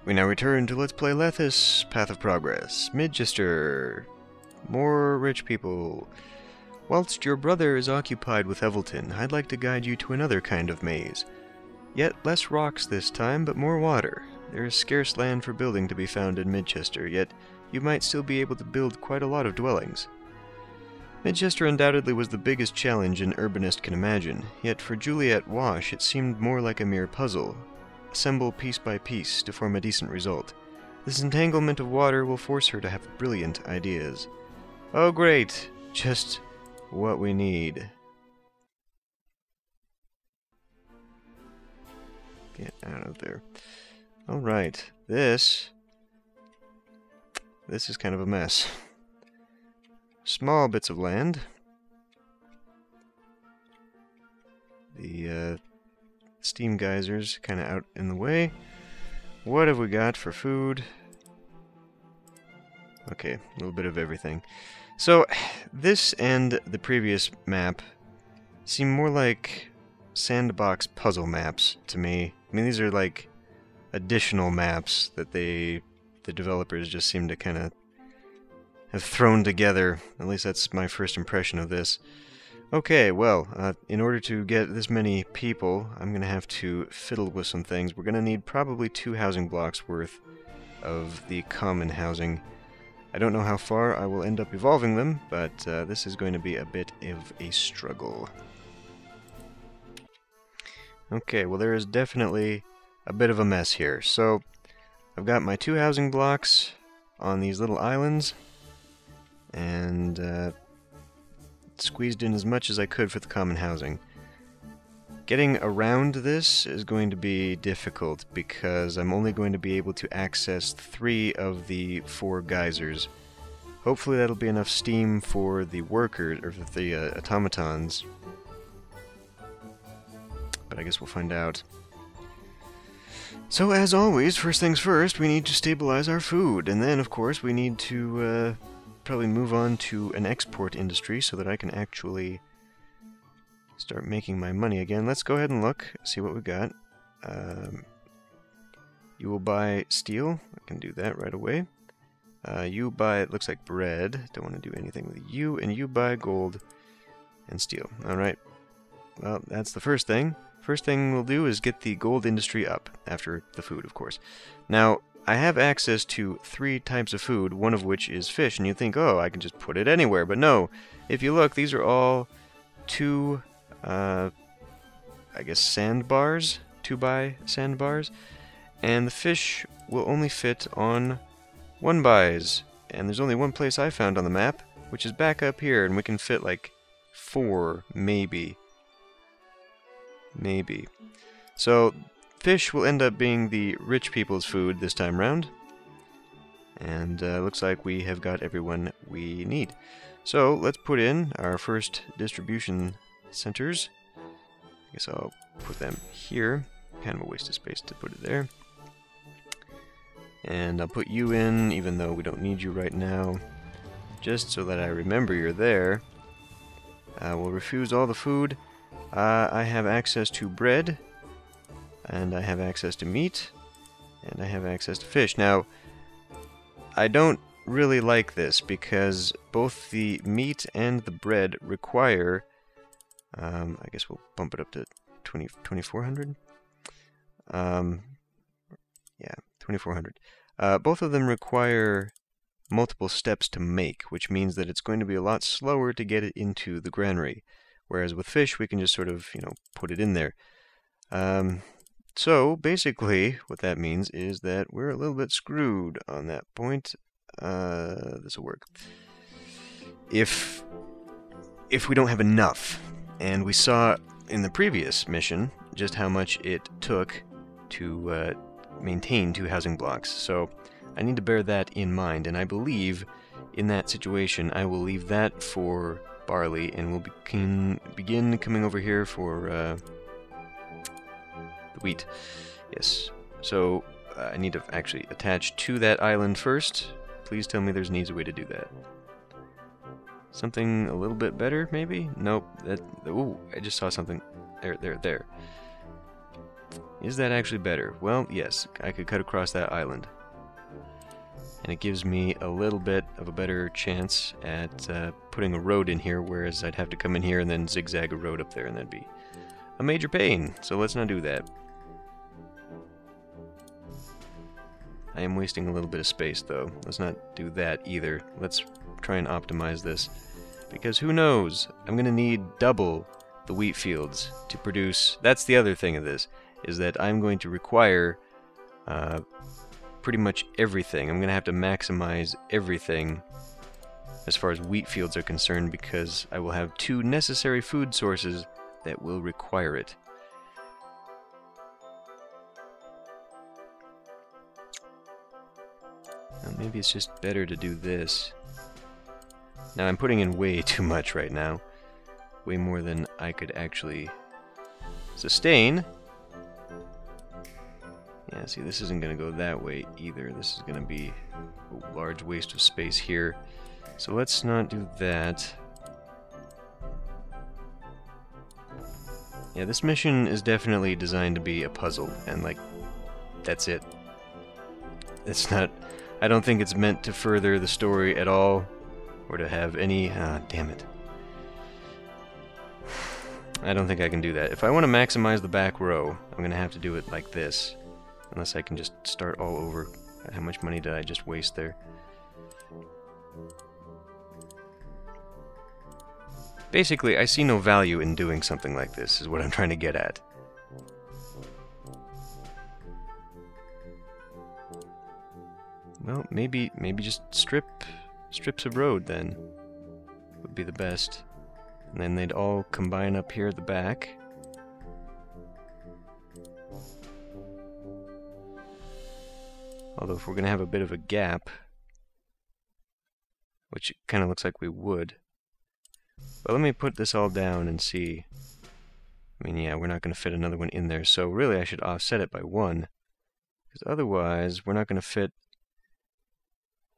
We now return to Let's Play Lethis, Path of Progress. Midcester. More rich people. Whilst your brother is occupied with Evelton, I'd like to guide you to another kind of maze. Yet less rocks this time, but more water. There is scarce land for building to be found in Midcester, yet you might still be able to build quite a lot of dwellings. Midcester undoubtedly was the biggest challenge an urbanist can imagine, yet for Juliet Wash it seemed more like a mere puzzle. Assemble piece by piece to form a decent result. This entanglement of water will force her to have brilliant ideas. Oh great! Just what we need. Get out of there. Alright, this is kind of a mess. Small bits of land. The steam geysers kind of out in the way. What have we got for food? Okay, a little bit of everything. So, this and the previous map seem more like sandbox puzzle maps to me. I mean, these are like additional maps that the developers just seem to kind of have thrown together. At least that's my first impression of this. Okay, well, in order to get this many people, I'm going to have to fiddle with some things. We're going to need probably 2 housing blocks worth of the common housing. I don't know how far I will end up evolving them, but this is going to be a bit of a struggle. Okay, well there is definitely a bit of a mess here. So, I've got my 2 housing blocks on these little islands, and squeezed in as much as I could for the common housing. Getting around this is going to be difficult because I'm only going to be able to access 3 of the 4 geysers. Hopefully that'll be enough steam for the workers, or for the automatons. But I guess we'll find out. So as always, first things first, we need to stabilize our food, and then of course we need to probably move on to an export industry so that I can actually start making my money again. Let's go ahead and look, see what we got. You will buy steel. I can do that right away. You buy, it looks like bread. Don't want to do anything with you. And you buy gold and steel. Alright. Well, that's the first thing. First thing we'll do is get the gold industry up, after the food, of course. Now, I have access to 3 types of food, one of which is fish, and you think, oh, I can just put it anywhere. But no, if you look, these are all 2, I guess, sandbars, 2x sandbars, and the fish will only fit on 1x's, and there's only one place I found on the map, which is back up here, and we can fit like 4, maybe. Maybe. So, fish will end up being the rich people's food this time round. And looks like we have got everyone we need. So let's put in our first distribution centers. I guess I'll put them here. Kind of a waste of space to put it there. And I'll put you in, even though we don't need you right now. Just so that I remember you're there. We'll refuse all the food. I have access to bread. And I have access to meat, and I have access to fish. Now, I don't really like this, because both the meat and the bread require, I guess we'll bump it up to 2400? Yeah, 2400. Both of them require multiple steps to make, which means that it's going to be a lot slower to get it into the granary. Whereas with fish, we can just sort of, put it in there. So, basically, what that means is that we're a little bit screwed on that point. This will work. If we don't have enough, and we saw in the previous mission just how much it took to maintain 2 housing blocks, so I need to bear that in mind, and I believe in that situation I will leave that for barley, and we'll begin coming over here for the wheat. Yes. So, I need to actually attach to that island first. Please tell me there's an easy way to do that. Something a little bit better, maybe? Nope. Ooh, I just saw something. There. Is that actually better? Well, yes, I could cut across that island. And it gives me a little bit of a better chance at putting a road in here, whereas I'd have to come in here and then zigzag a road up there, and that'd be a major pain. So let's not do that. I am wasting a little bit of space, though. Let's not do that either. Let's try and optimize this. Because who knows? I'm going to need double the wheat fields to produce... That's the other thing of this, is that I'm going to require pretty much everything. I'm going to have to maximize everything as far as wheat fields are concerned, because I will have 2 necessary food sources that will require it. Now, maybe it's just better to do this. Now, I'm putting in way too much right now. Way more than I could actually sustain. Yeah, see, this isn't going to go that way either. This is going to be a large waste of space here. So let's not do that. Yeah, this mission is definitely designed to be a puzzle, and, like, that's it. It's not... I don't think it's meant to further the story at all, or to have any... damn it. I don't think I can do that. If I want to maximize the back row, I'm going to have to do it like this. Unless I can just start all over. How much money did I just waste there? Basically, I see no value in doing something like this, is what I'm trying to get at. Well, maybe just strips of road then would be the best. And then they'd all combine up here at the back. Although if we're going to have a bit of a gap, which it kind of looks like we would. But let me put this all down and see. I mean, yeah, we're not going to fit another one in there, so really I should offset it by 1. Because otherwise, we're not going to fit...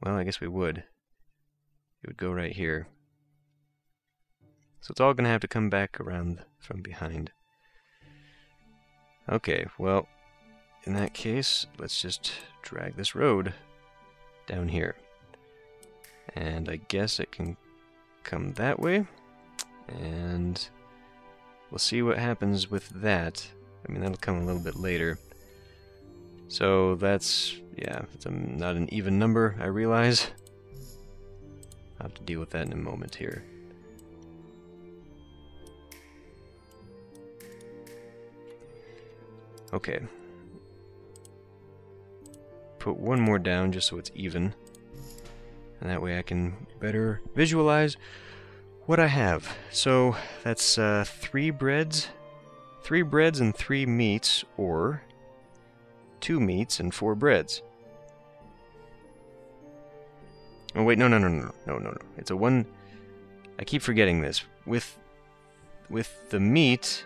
Well, I guess we would. It would go right here. So it's all going to have to come back around from behind. Okay, well, in that case, let's just drag this road down here. And I guess it can come that way. And we'll see what happens with that. I mean, that'll come a little bit later. So that's, yeah, it's not an even number, I realize. I'll have to deal with that in a moment here. Okay. Put 1 more down just so it's even. And that way I can better visualize what I have. So that's 3 breads. 3 breads and 3 meats, or 2 meats and 4 breads. Oh wait, no. It's a 1. I keep forgetting this. With the meat,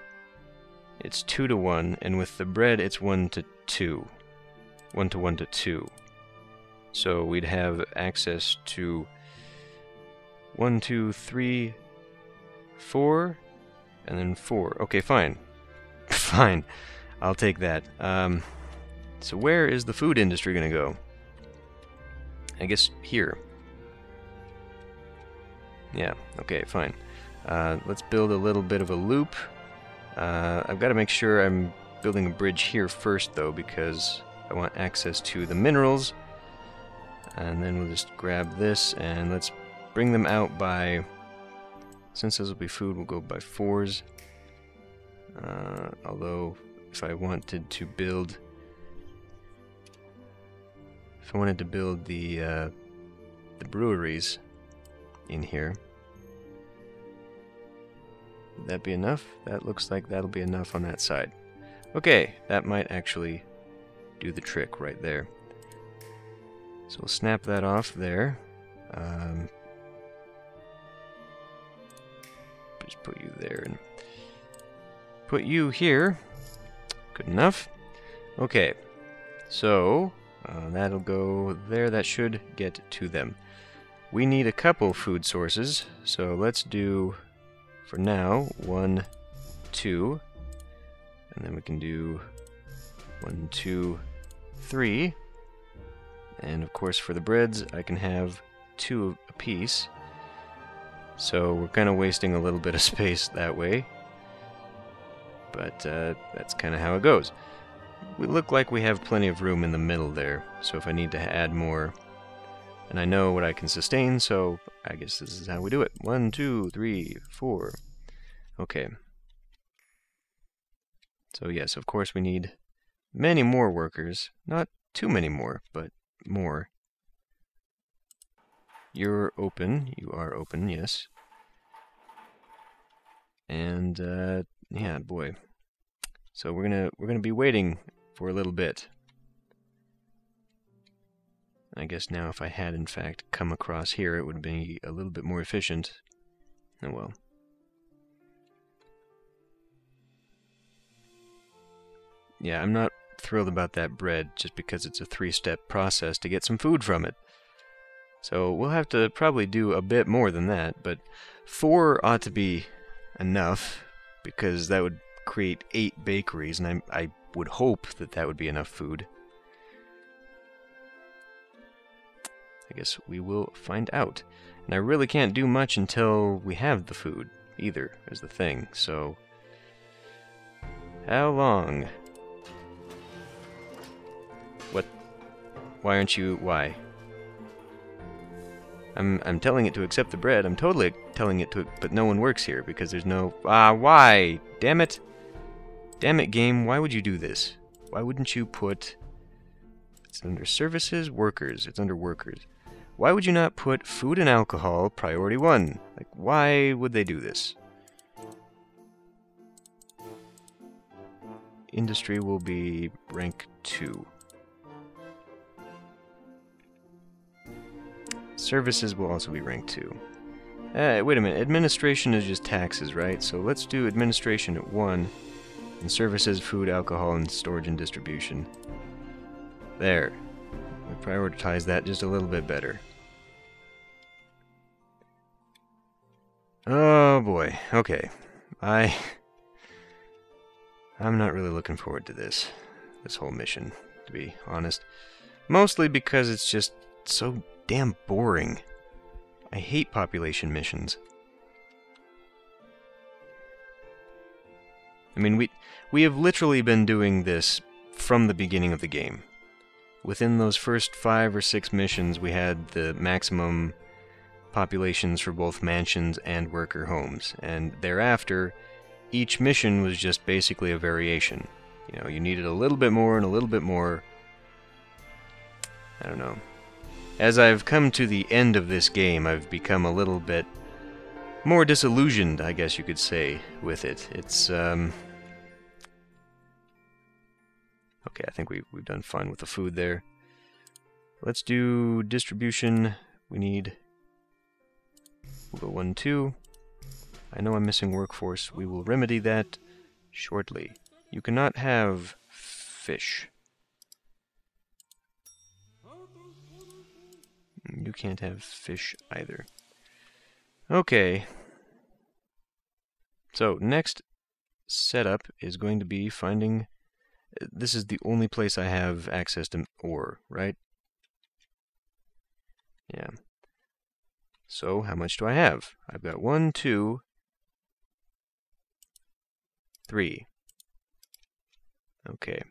it's 2 to 1, and with the bread, it's 1 to 2. 1 to 1 to 2. So we'd have access to 1, 2, 3, 4, and then 4. Okay, fine. Fine. I'll take that. So where is the food industry going to go? I guess here. Yeah, okay, fine. Let's build a little bit of a loop. I've got to make sure I'm building a bridge here first, though, because I want access to the minerals. And then we'll just grab this, and let's bring them out by... Since this will be food, we'll go by 4s. Although, if I wanted to build... If I wanted to build the breweries in here, would that be enough? That looks like that'll be enough on that side. Okay, that might actually do the trick right there. So we'll snap that off there. Just put you there and put you here. Good enough. Okay, so that'll go there. That should get to them. We need a couple food sources, so let's do, for now, 1, 2, and then we can do 1, 2, 3. And of course for the breads, I can have 2 apiece. So we're kind of wasting a little bit of space that way. But that's kind of how it goes. We look like we have plenty of room in the middle there, so if I need to add more, and I know what I can sustain, so I guess this is how we do it. 1, 2, 3, 4. Okay. So yes, of course we need many more workers. Not too many more, but more. You're open. You are open, yes. And yeah, boy. So we're gonna be waiting for a little bit. I guess now if I had in fact come across here, it would be a little bit more efficient. Oh well. Yeah, I'm not thrilled about that bread just because it's a 3-step process to get some food from it. So we'll have to probably do a bit more than that, but 4 ought to be enough because that would create 8 bakeries, and I would hope that that would be enough food. I guess we will find out. And I really can't do much until we have the food, either, is the thing, so... How long? What? Why aren't you... Why? I'm telling it to accept the bread. I'm totally telling it to... But no one works here, because there's no... why? Damn it! Damn it, game, why would you do this? Why wouldn't you put... It's under services, workers. It's under workers. Why would you not put food and alcohol priority 1? Like, why would they do this? Industry will be rank 2. Services will also be rank 2. Wait a minute. Administration is just taxes, right? So let's do administration at 1. And services, food, alcohol, and storage and distribution. There. We prioritize that just a little bit better. Oh boy. Okay. I'm not really looking forward to this whole mission, to be honest. Mostly because it's just so damn boring. I hate population missions. I mean, we have literally been doing this from the beginning of the game. Within those first 5 or 6 missions, we had the maximum populations for both mansions and worker homes, and thereafter, each mission was just basically a variation. You know, you needed a little bit more and a little bit more. I don't know. As I've come to the end of this game, I've become a little bit more disillusioned, I guess you could say, with it. It's, okay, I think we've done fine with the food there. Let's do distribution. We need... We'll go 1, 2. I know I'm missing workforce. We will remedy that shortly. You cannot have fish. You can't have fish either. Okay. So, next setup is going to be finding... This is the only place I have access to ore, right? Yeah. So, how much do I have? I've got 1, 2, 3. Okay,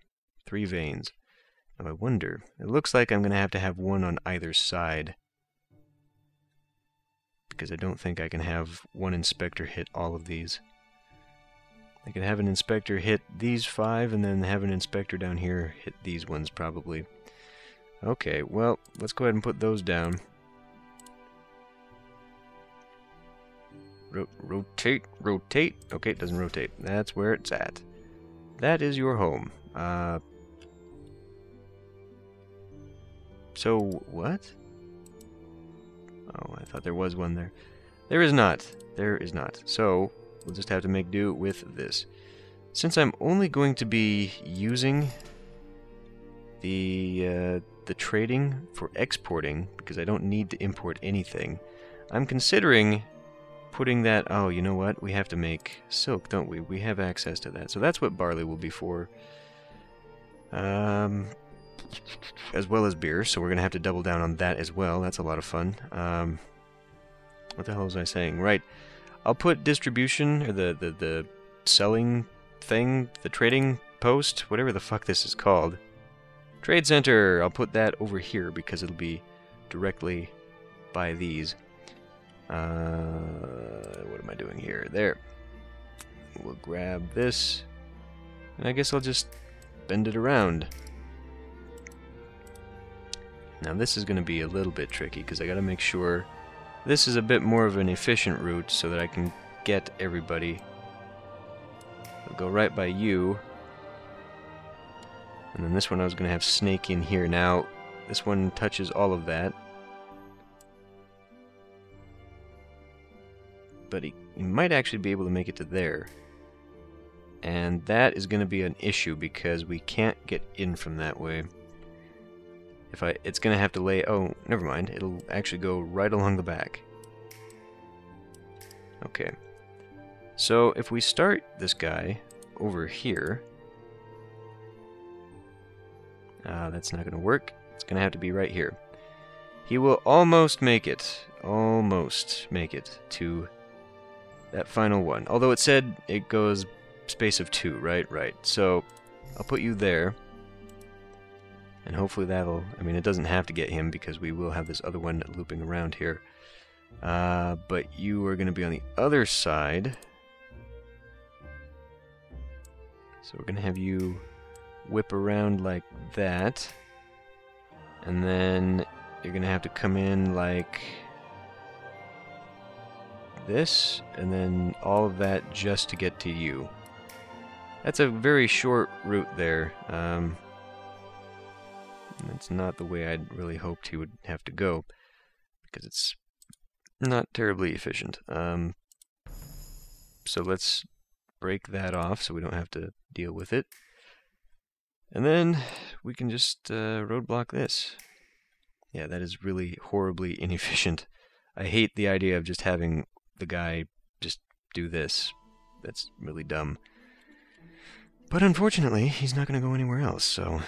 3 veins. Now I wonder, it looks like I'm going to have 1 on either side. Because I don't think I can have one inspector hit all of these. I could have an inspector hit these 5, and then have an inspector down here hit these ones, probably. Okay, well, let's go ahead and put those down. Rotate, rotate. Okay, it doesn't rotate. That's where it's at. That is your home. So, what? Oh, I thought there was one there. There is not. There is not. So, we'll just have to make do with this. Since I'm only going to be using the trading for exporting, because I don't need to import anything, I'm considering putting that... Oh, you know what? We have to make silk, don't we? We have access to that. So that's what barley will be for. As well as beer, so we're going to have to double down on that as well. That's a lot of fun. What the hell was I saying? Right. I'll put distribution, or the selling thing, the trading post, whatever the fuck this is called. Trade center! I'll put that over here because it'll be directly by these. What am I doing here? There. We'll grab this, and I guess I'll just bend it around. Now this is going to be a little bit tricky because I got to make sure this is a bit more of an efficient route so that I can get everybody. I'll go right by you. And then this one I was going to have snake in here. Now this one touches all of that. But he might actually be able to make it to there. And that is going to be an issue because we can't get in from that way. It's going to have to lay... Oh, never mind. It'll actually go right along the back. Okay. So, if we start this guy over here... that's not going to work. It's going to have to be right here. He will almost make it. Almost make it to that final one. Although it said it goes space of 2, right? Right. So, I'll put you there. And hopefully that'll... I mean, it doesn't have to get him because we will have this other one looping around here. But you are going to be on the other side. So we're going to have you whip around like that. And then you're going to have to come in like this. And then all of that just to get to you. That's a very short route there. That's not the way I'd really hoped he would have to go, because it's not terribly efficient. So let's break that off so we don't have to deal with it. And then we can just roadblock this. Yeah, that is really horribly inefficient. I hate the idea of just having the guy just do this. That's really dumb. But unfortunately, he's not going to go anywhere else, so...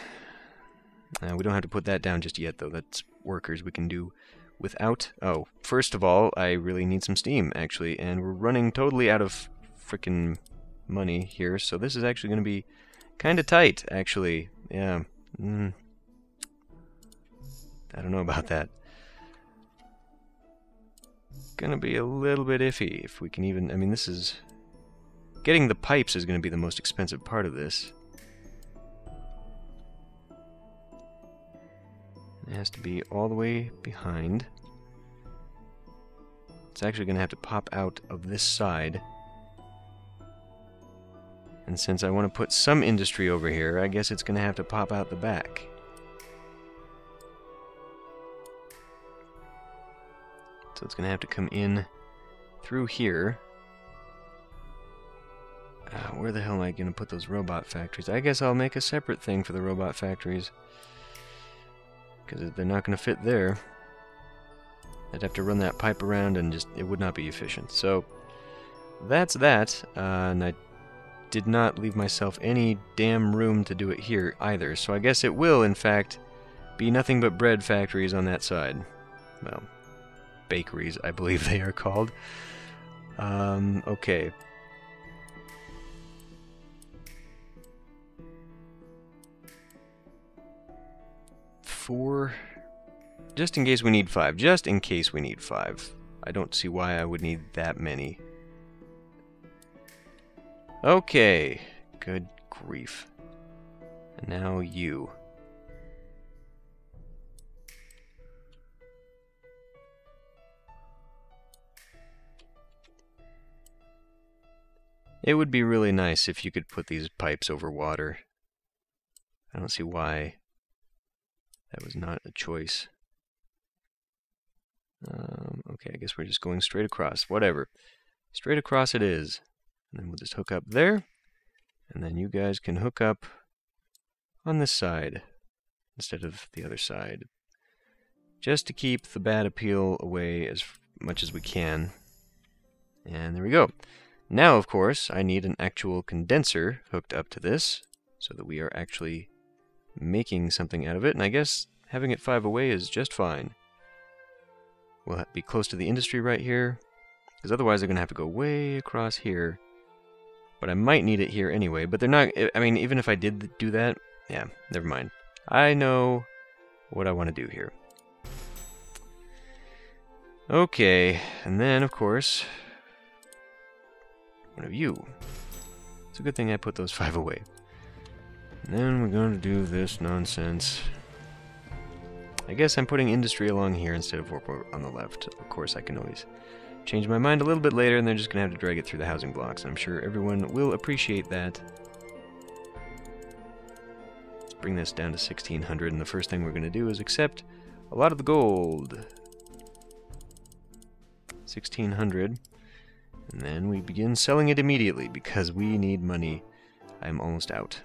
we don't have to put that down just yet, though. That's workers we can do without. Oh, first of all, I really need some steam, actually, and we're running totally out of frickin' money here, so this is actually going to be kind of tight, actually. Yeah. I don't know about that. Gonna be a little bit iffy if we can even... I mean, this is... Getting the pipes is going to be the most expensive part of this. It has to be all the way behind. It's actually going to have to pop out of this side. And since I want to put some industry over here, I guess it's going to have to pop out the back. So it's going to have to come in through here. Where the hell am I going to put those robot factories? I guess I'll make a separate thing for the robot factories. Because they're not going to fit there. I'd have to run that pipe around and just... It would not be efficient. So, that's that. And I did not leave myself any damn room to do it here either. So I guess it will, in fact, be nothing but bread factories on that side. Well, bakeries, I believe they are called. Okay. Just in case we need 5. Just in case we need 5. I don't see why I would need that many. Okay. Good grief. And now you. It would be really nice if you could put these pipes over water. I don't see why that was not a choice. Okay, I guess we're just going straight across. Whatever. Straight across it is. And then we'll just hook up there. And then you guys can hook up on this side instead of the other side. Just to keep the bad appeal away as much as we can. And there we go. Now, of course, I need an actual condenser hooked up to this so that we are actually making something out of it, and I guess having it 5 away is just fine. We'll be close to the industry right here, because otherwise they're going to have to go way across here. But I might need it here anyway, but they're not... I mean, even if I did do that, yeah, never mind. I know what I want to do here. Okay, and then, of course, one of you. It's a good thing I put those 5 away. And then we're going to do this nonsense. I guess I'm putting industry along here instead of work on the left. Of course, I can always change my mind a little bit later, and they're just going to have to drag it through the housing blocks. I'm sure everyone will appreciate that. Let's bring this down to 1600, and the first thing we're going to do is accept a lot of the gold. 1600. And then we begin selling it immediately, because we need money. I'm almost out.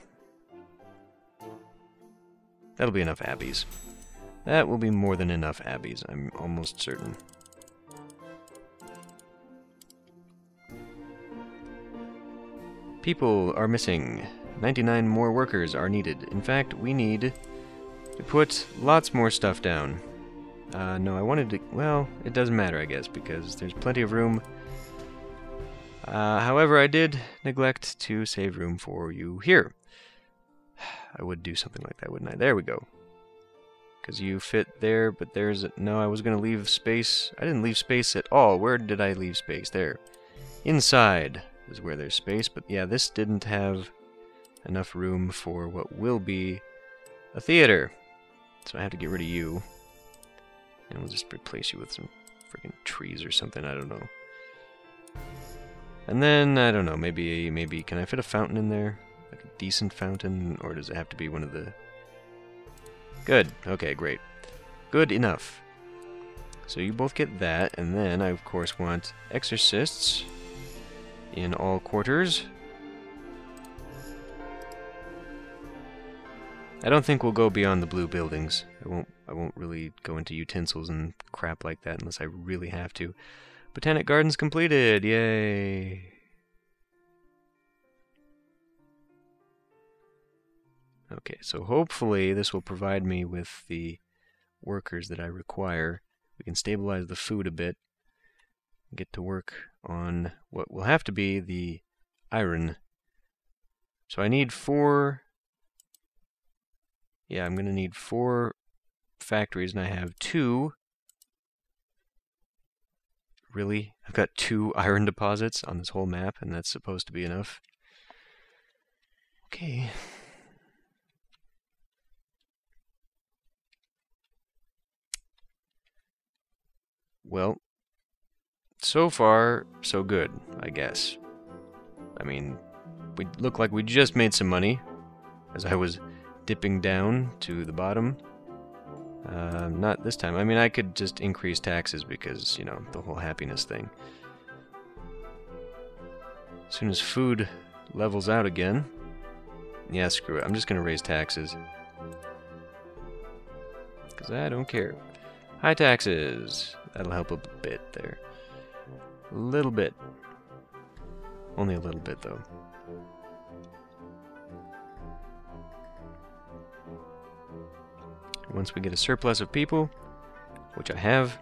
That'll be enough abbeys. That will be more than enough abbeys, I'm almost certain. People are missing. 99 more workers are needed. In fact, we need to put lots more stuff down. No, I wanted to... Well, it doesn't matter, I guess, because there's plenty of room. However, I did neglect to save room for you here. I would do something like that, wouldn't I? There we go. Because you fit there, but there's... No, I was going to leave space. I didn't leave space at all. Where did I leave space? There. Inside is where there's space, but yeah, this didn't have enough room for what will be a theater. So I have to get rid of you. And we'll just replace you with some freaking trees or something, I don't know. And then, I don't know, maybe, can I fit a fountain in there? Like a decent fountain, or does it have to be one of the... Good, okay, great. Good enough. So you both get that, and then I, of course, want exorcists in all quarters. I don't think we'll go beyond the blue buildings. I won't really go into utensils and crap like that unless I really have to. Botanic Gardens completed! Yay! Okay, so hopefully this will provide me with the workers that I require. We can stabilize the food a bit. Get to work on what will have to be the iron. So I need 4... Yeah, I'm going to need 4 factories, and I have 2. Really? I've got 2 iron deposits on this whole map, and that's supposed to be enough. Okay. Well, so far, so good, I guess. I mean, we look like we just made some money, as I was dipping down to the bottom. Not this time. I mean, I could just increase taxes because, you know, the whole happiness thing. As soon as food levels out again... Yeah, screw it. I'm just going to raise taxes. Because I don't care. High taxes. That'll help a bit there. A little bit. Only a little bit, though. Once we get a surplus of people, which I have,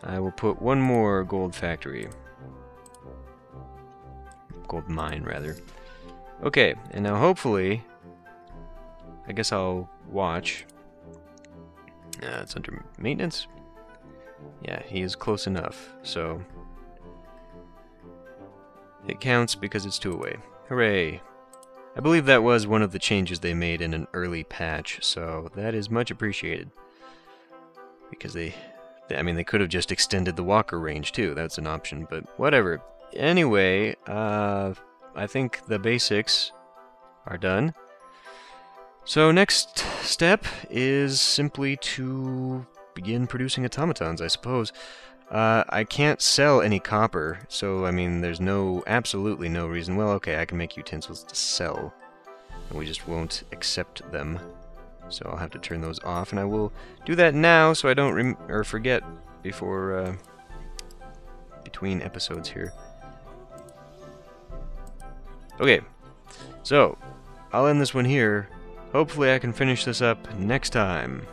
I will put 1 more gold factory. Gold mine, rather. Okay, and now hopefully, I guess I'll watch. It's under maintenance. Yeah, he is close enough, so it counts because it's 2 away. Hooray! I believe that was one of the changes they made in an early patch, so that is much appreciated. Because I mean, they could have just extended the walker range too. That's an option, but whatever. Anyway, I think the basics are done. So next step is simply to begin producing automatons, I suppose. I can't sell any copper, so I mean, there's absolutely no reason. Well, okay, I can make utensils to sell, and we just won't accept them. So I'll have to turn those off, and I will do that now so I don't forget before between episodes here. Okay, so I'll end this one here. hopefully I can finish this up next time.